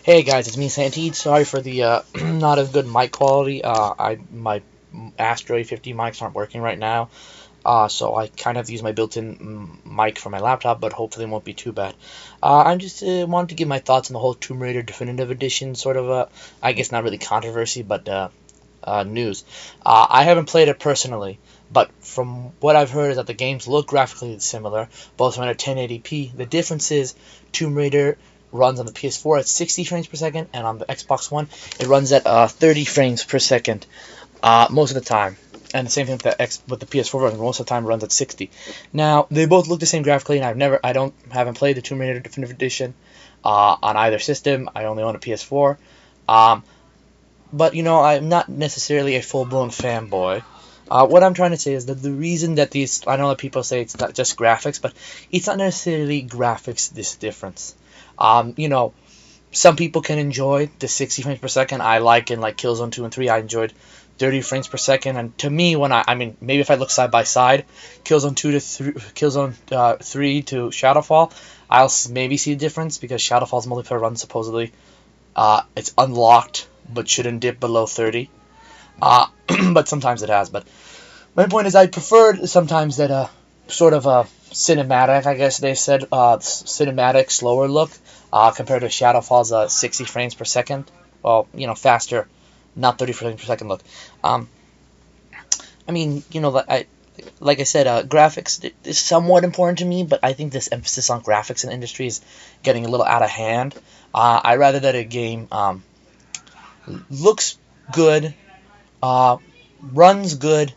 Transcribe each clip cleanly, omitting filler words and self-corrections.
Hey guys, it's me Santid. Sorry for the not as good mic quality. My Astro A50 mics aren't working right now, so I kind of use my built-in mic for my laptop, but hopefully it won't be too bad. I just wanted to give my thoughts on the whole Tomb Raider Definitive Edition, sort of I guess not really controversy, but news. I haven't played it personally, but from what I've heard is that the games look graphically similar, both run at 1080p. The difference is Tomb Raider runs on the PS4 at 60 frames per second, and on the Xbox One it runs at 30 frames per second most of the time. And the same thing with the PS4 version. Most of the time, it runs at 60. Now they both look the same graphically, and haven't played the Tomb Raider Definitive Edition on either system. I only own a PS4. Um, but I'm not necessarily a full-blown fanboy. What I'm trying to say is that the reason that I know that people say it's not just graphics, but it's not necessarily graphics this difference. Um, you know, some people can enjoy the 60 frames per second. I like in like Killzone 2 and 3, I enjoyed 30 frames per second. And to me, I mean, maybe if I look side by side, Killzone 2 to 3, Killzone 3 to Shadowfall, I'll maybe see a difference because Shadowfall's multiplayer run supposedly it's unlocked but shouldn't dip below 30. But sometimes it has. But my point is, I preferred sometimes that sort of a cinematic, I guess they said, cinematic, slower look compared to Shadowfall's 60 frames per second. Well, faster, not 30 frames per second look. Um, I mean, like I said, graphics is somewhat important to me, but I think this emphasis on graphics in the industry is getting a little out of hand. I rather that a game looks good, uh, runs good,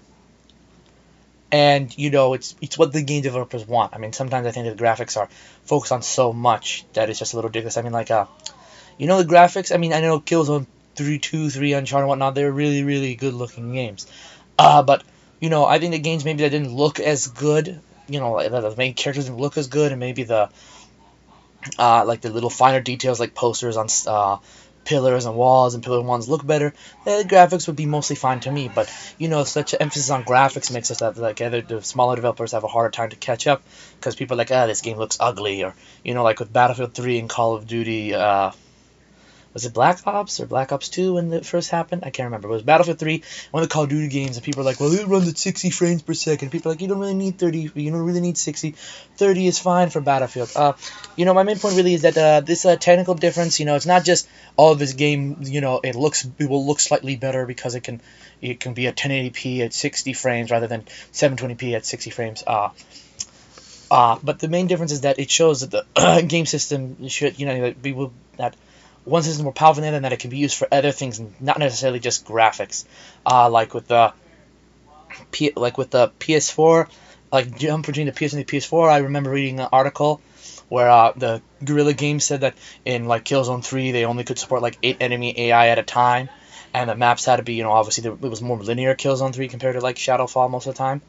and it's what the game developers want. I mean, sometimes I think the graphics are focused on so much that it's just a little ridiculous. I mean, like the graphics. I mean, I know Killzone 3, 2, 3, Uncharted, and whatnot. They're really, really good looking games. But I think the games maybe that didn't look as good. Like the main characters didn't look as good, and maybe the like the little finer details like posters on pillars and walls and pillar ones look better. The graphics would be mostly fine to me, but such an emphasis on graphics makes us that like the smaller developers have a harder time to catch up because people are like, this game looks ugly, or like with Battlefield 3 and Call of Duty. Was it Black Ops or Black Ops 2 when it first happened? I can't remember. It was Battlefield 3, one of the Call of Duty games, and people are like, well, it runs at 60 frames per second. People are like, you don't really need 30, you don't really need 60. 30 is fine for Battlefield. My main point really is that this technical difference, it's not just, this game, it will look slightly better because it can be at 1080p at 60 frames rather than 720p at 60 frames. But the main difference is that it shows that the game system should, that one system is more powerful than the other, and that it can be used for other things, not necessarily just graphics. Like with the PS4, like jump between the PS and the PS4. I remember reading an article where the Guerrilla Games said that in like Killzone 3 they only could support like 8 enemy AI at a time, and the maps had to be obviously it was more linear Killzone 3 compared to like Shadowfall most of the time,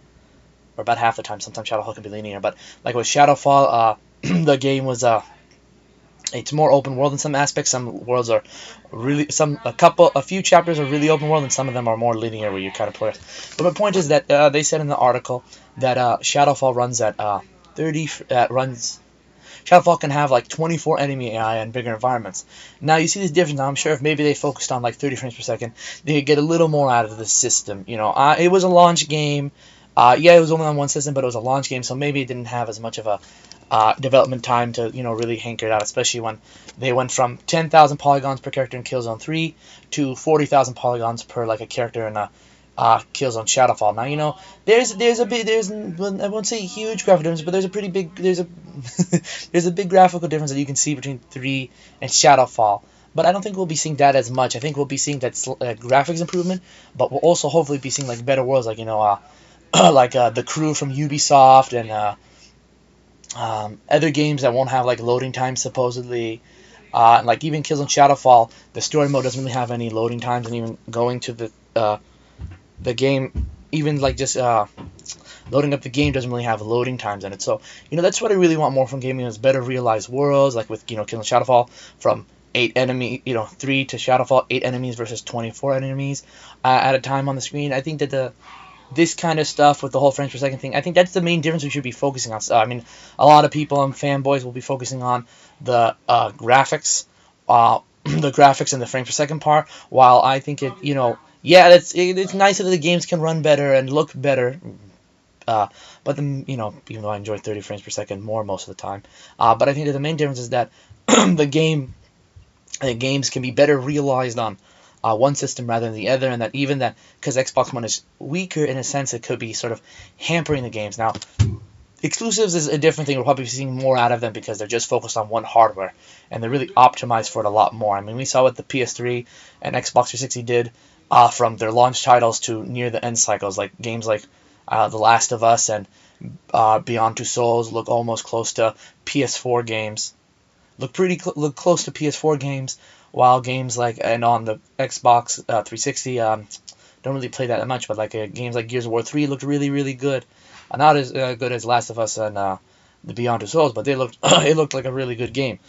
or about half the time. Sometimes Shadowfall can be linear, but like with Shadowfall, the game was it's more open world in some aspects. Some worlds are really a few chapters are really open world, and some of them are more linear where you kind of play. But my point is that they said in the article that Shadowfall runs at 30 runs. Shadowfall can have like 24 enemy AI and bigger environments. Now you see this difference. Now I'm sure if maybe they focused on like 30 frames per second, they could get a little more out of the system. It was a launch game. Yeah, it was only on one system, but it was a launch game, so maybe it didn't have as much of a development time to really hanker it out, especially when they went from 10,000 polygons per character in Killzone 3 to 40,000 polygons per like a character in a Killzone Shadowfall. Now I won't say huge graphical difference, but there's a pretty big there's a big graphical difference that you can see between 3 and Shadowfall. But I don't think we'll be seeing that as much. I think we'll be seeing that graphics improvement, but we'll also hopefully be seeing like better worlds, like like the crew from Ubisoft and other games that won't have like loading times supposedly. Like even Killzone Shadowfall, the story mode doesn't really have any loading times, and even going to the game, even like just loading up the game doesn't really have loading times in it. So that's what I really want more from gaming, is better realized worlds, like with Killzone Shadowfall, from 3 to Shadowfall, 8 enemies versus 24 enemies at a time on the screen. I think that this kind of stuff with the whole frames per second thing, I think that's the main difference we should be focusing on. So, I mean, a lot of people and fanboys will be focusing on the graphics, the graphics and the frame per second part. While I think yeah, it's nice that the games can run better and look better. But then, even though I enjoy 30 frames per second more most of the time, but I think that the main difference is that the games can be better realized on one system rather than the other, and that even that because Xbox One is weaker in a sense, it could be sort of hampering the games. Now, exclusives is a different thing. We're probably seeing more out of them because they're just focused on one hardware, and they're really optimized for it a lot more. I mean, we saw what the PS3 and Xbox 360 did from their launch titles to near the end cycles, like games like The Last of Us and Beyond Two Souls look almost close to PS4 games. Look close to PS4 games, while games like and on the Xbox 360 don't really play that much, but like games like Gears of War 3 looked really really good. Not as good as Last of Us and the Beyond Two Souls, but they looked it looked like a really good game.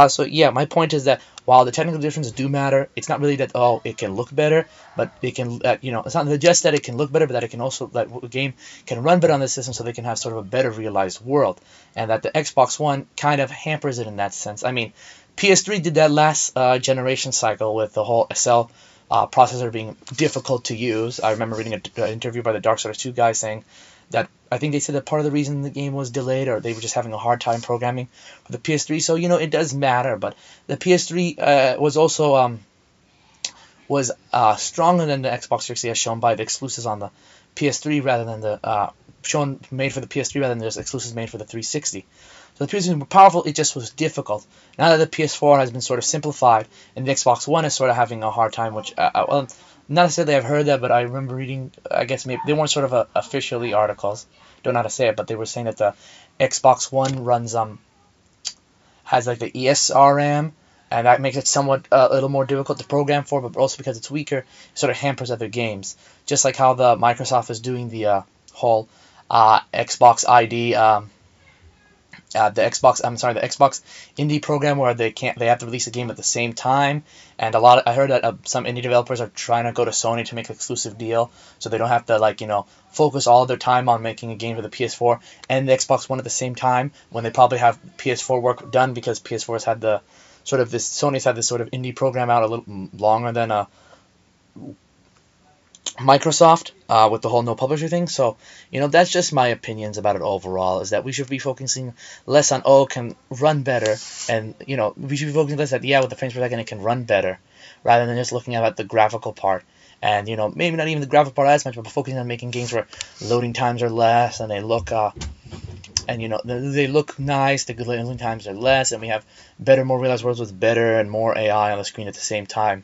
So yeah, my point is that while the technical differences do matter, it's not really that it can look better, but it can it's not just that it can look better, but that it can also that the game can run better on the system, so they can have sort of a better realized world, and that the Xbox One kind of hampers it in that sense. I mean, PS3 did that last generation cycle with the whole SL processor being difficult to use. I remember reading an interview by the Darksiders 2 guy saying that I think they said that part of the reason the game was delayed or they were just having a hard time programming for the PS3. So it does matter, but the PS3 was also stronger than the Xbox 360 as shown by the exclusives on the PS3 rather than the made for the PS3 rather than just exclusives made for the 360. So the PS3 was powerful, it just was difficult. Now that the PS4 has been sort of simplified and the Xbox One is sort of having a hard time, which well, not necessarily I've heard that, but I remember reading, I guess maybe they weren't sort of officially articles, don't know how to say it, but they were saying that the Xbox One runs has like the ESRM, and that makes it somewhat a little more difficult to program for, but also because it's weaker, it sort of hampers other games. Just like how the Microsoft is doing the whole Xbox ID. The Xbox indie program where they have to release a game at the same time, and I heard that some indie developers are trying to go to Sony to make an exclusive deal, so they don't have to focus all of their time on making a game for the PS4 and the Xbox One at the same time when they probably have PS4 work done, because PS4's had Sony's had this sort of indie program out a little longer than Microsoft with the whole no publisher thing. So that's just my opinions about it overall, is that we should be focusing less on it can run better, and we should be focusing less at with the frames per second it can run better, rather than just looking at the graphical part, and maybe not even the graphical part as much, but focusing on making games where loading times are less and they look they look nice, the good loading times are less, and we have better, more realized worlds with better and more AI on the screen at the same time.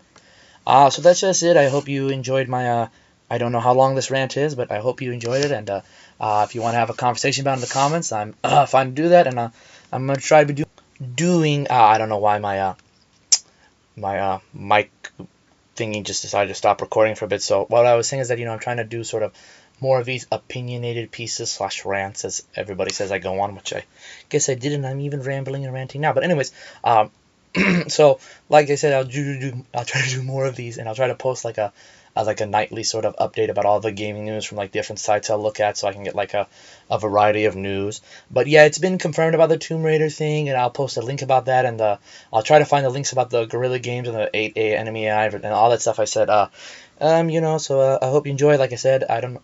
So that's just it. I hope you enjoyed my I don't know how long this rant is, but I hope you enjoyed it. And if you want to have a conversation about it in the comments, I'm fine to do that. And I'm gonna try to be doing. I don't know why my mic thingy just decided to stop recording for a bit. So what I was saying is that I'm trying to do sort of more of these opinionated pieces / rants, as everybody says I go on, which I guess I did, and I'm even rambling and ranting now. But anyways, so like I said, I'll try to do more of these, and I'll try to post like a nightly sort of update about all the gaming news from different sites I'll look at, so I can get a variety of news. But yeah, it's been confirmed about the Tomb Raider thing, and I'll post a link about that, and I'll try to find the links about the Guerrilla Games and the 8A enemy AI and all that stuff I said. So I hope you enjoy. Like I said, I don't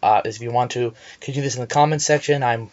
if you want to continue this in the comments section, I'm